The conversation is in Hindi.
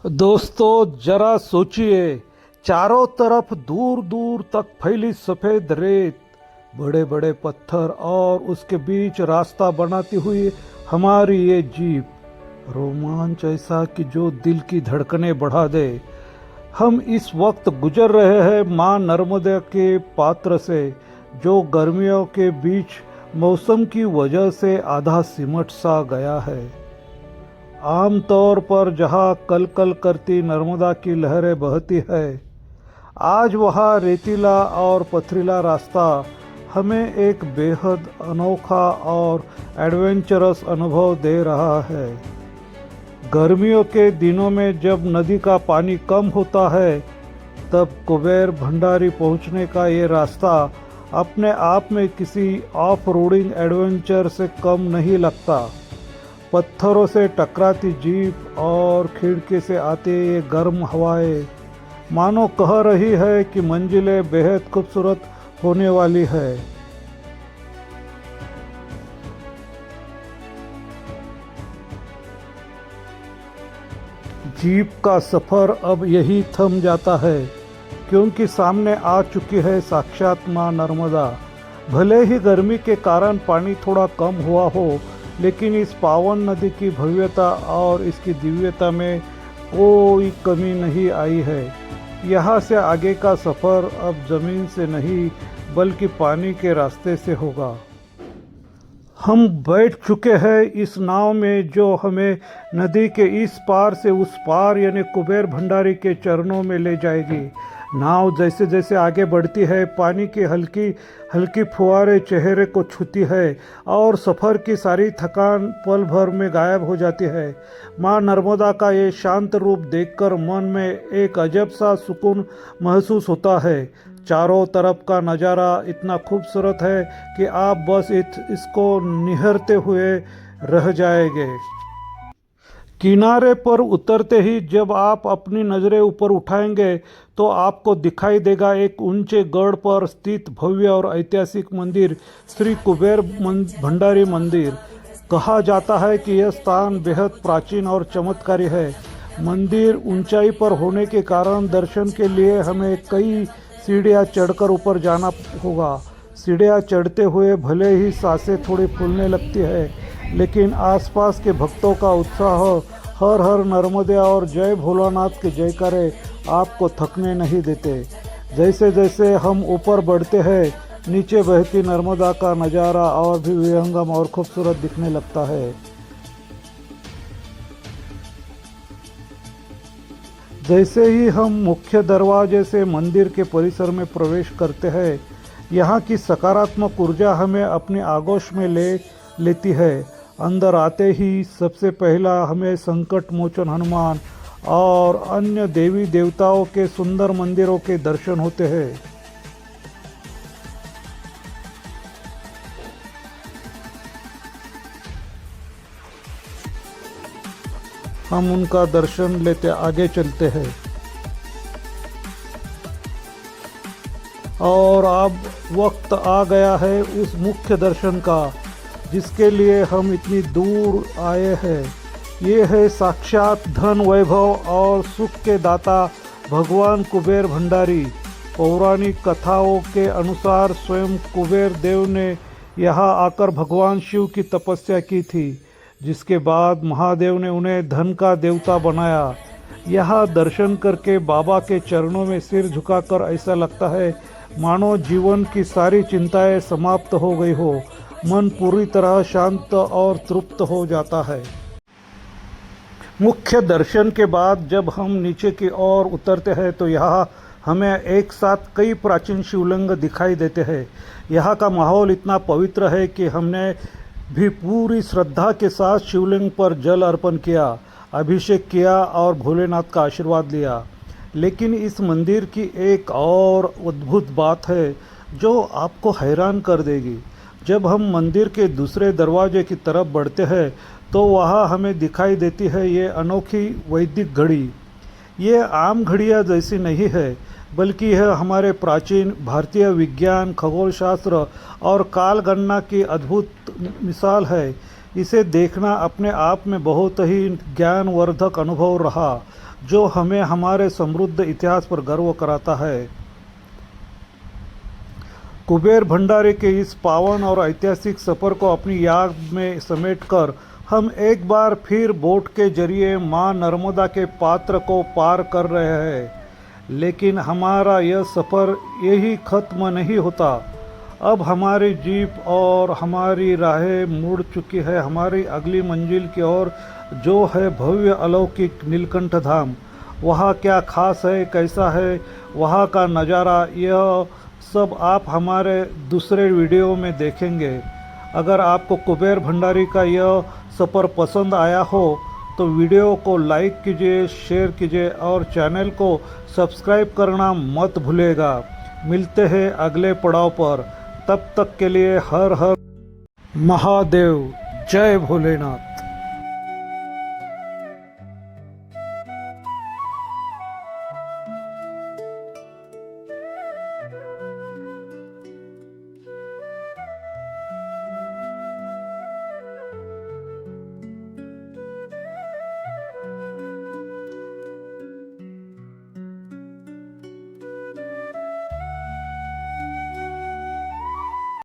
दोस्तों जरा सोचिए, चारों तरफ दूर दूर तक फैली सफेद रेत, बड़े बड़े पत्थर और उसके बीच रास्ता बनाती हुई हमारी ये जीप। रोमांच ऐसा कि जो दिल की धड़कनें बढ़ा दे। हम इस वक्त गुजर रहे हैं माँ नर्मदा के पात्र से, जो गर्मियों के बीच मौसम की वजह से आधा सिमट सा गया है। आमतौर पर जहाँ कल कल करती नर्मदा की लहरें बहती है, आज वहाँ रेतीला और पथरीला रास्ता हमें एक बेहद अनोखा और एडवेंचरस अनुभव दे रहा है। गर्मियों के दिनों में जब नदी का पानी कम होता है, तब कुबेर भंडारी पहुँचने का ये रास्ता अपने आप में किसी ऑफ रोडिंग एडवेंचर से कम नहीं लगता। पत्थरों से टकराती जीप और खिड़की से आती ये गर्म हवाएं मानो कह रही है कि मंजिलें बेहद खूबसूरत होने वाली है। जीप का सफर अब यही थम जाता है, क्योंकि सामने आ चुकी है साक्षात माँ नर्मदा। भले ही गर्मी के कारण पानी थोड़ा कम हुआ हो, लेकिन इस पावन नदी की भव्यता और इसकी दिव्यता में कोई कमी नहीं आई है। यहाँ से आगे का सफ़र अब ज़मीन से नहीं बल्कि पानी के रास्ते से होगा। हम बैठ चुके हैं इस नाव में जो हमें नदी के इस पार से उस पार यानी कुबेर भंडारी के चरणों में ले जाएगी। नाव जैसे जैसे आगे बढ़ती है, पानी की हल्की हल्की फुहारें चेहरे को छूती है और सफ़र की सारी थकान पल भर में गायब हो जाती है। माँ नर्मदा का ये शांत रूप देखकर मन में एक अजब सा सुकून महसूस होता है। चारों तरफ का नज़ारा इतना खूबसूरत है कि आप बस इसको निहारते हुए रह जाएंगे। किनारे पर उतरते ही जब आप अपनी नज़रें ऊपर उठाएंगे तो आपको दिखाई देगा एक ऊंचे गढ़ पर स्थित भव्य और ऐतिहासिक मंदिर, श्री कुबेर भंडारी मंदिर। कहा जाता है कि यह स्थान बेहद प्राचीन और चमत्कारी है। मंदिर ऊंचाई पर होने के कारण दर्शन के लिए हमें कई सीढ़ियाँ चढ़कर ऊपर जाना होगा। सीढ़ियाँ चढ़ते हुए भले ही सांसें थोड़ी फूलने लगती है, लेकिन आसपास के भक्तों का उत्साह, हर हर नर्मदे और जय भोलानाथ के जयकारे आपको थकने नहीं देते। जैसे जैसे हम ऊपर बढ़ते हैं, नीचे बहती नर्मदा का नज़ारा और भी विहंगम और खूबसूरत दिखने लगता है। जैसे ही हम मुख्य दरवाजे से मंदिर के परिसर में प्रवेश करते हैं, यहाँ की सकारात्मक ऊर्जा हमें अपनी आगोश में लेती है। अंदर आते ही सबसे पहला हमें संकट मोचन हनुमान और अन्य देवी देवताओं के सुंदर मंदिरों के दर्शन होते हैं। हम उनका दर्शन लेते आगे चलते हैं और अब वक्त आ गया है उस मुख्य दर्शन का, जिसके लिए हम इतनी दूर आए हैं। ये है साक्षात धन, वैभव और सुख के दाता भगवान कुबेर भंडारी। पौराणिक कथाओं के अनुसार स्वयं कुबेर देव ने यहाँ आकर भगवान शिव की तपस्या की थी, जिसके बाद महादेव ने उन्हें धन का देवता बनाया। यहाँ दर्शन करके बाबा के चरणों में सिर झुकाकर ऐसा लगता है मानो जीवन की सारी चिंताएं समाप्त हो गई हो। मन पूरी तरह शांत और तृप्त हो जाता है। मुख्य दर्शन के बाद जब हम नीचे की ओर उतरते हैं तो यहाँ हमें एक साथ कई प्राचीन शिवलिंग दिखाई देते हैं। यहाँ का माहौल इतना पवित्र है कि हमने भी पूरी श्रद्धा के साथ शिवलिंग पर जल अर्पण किया, अभिषेक किया और भोलेनाथ का आशीर्वाद लिया। लेकिन इस मंदिर की एक और अद्भुत बात है जो आपको हैरान कर देगी। जब हम मंदिर के दूसरे दरवाजे की तरफ बढ़ते हैं तो वहाँ हमें दिखाई देती है ये अनोखी वैदिक घड़ी। ये आम घड़ियाँ जैसी नहीं है, बल्कि यह हमारे प्राचीन भारतीय विज्ञान, खगोल शास्त्र और काल गणना की अद्भुत मिसाल है। इसे देखना अपने आप में बहुत ही ज्ञानवर्धक अनुभव रहा, जो हमें हमारे समृद्ध इतिहास पर गर्व कराता है। कुबेर भंडारी के इस पावन और ऐतिहासिक सफ़र को अपनी याद में समेटकर हम एक बार फिर बोट के जरिए मां नर्मदा के पात्र को पार कर रहे हैं। लेकिन हमारा यह सफ़र यही खत्म नहीं होता। अब हमारी जीप और हमारी राहें मुड़ चुकी है हमारी अगली मंजिल की ओर, जो है भव्य अलौकिक नीलकंठ धाम। वहाँ क्या खास है, कैसा है वहाँ का नज़ारा, यह सब आप हमारे दूसरे वीडियो में देखेंगे। अगर आपको कुबेर भंडारी का यह सफ़र पसंद आया हो तो वीडियो को लाइक कीजिए, शेयर कीजिए और चैनल को सब्सक्राइब करना मत भूलिएगा। मिलते हैं अगले पड़ाव पर, तब तक के लिए हर हर महादेव, जय भोलेनाथ।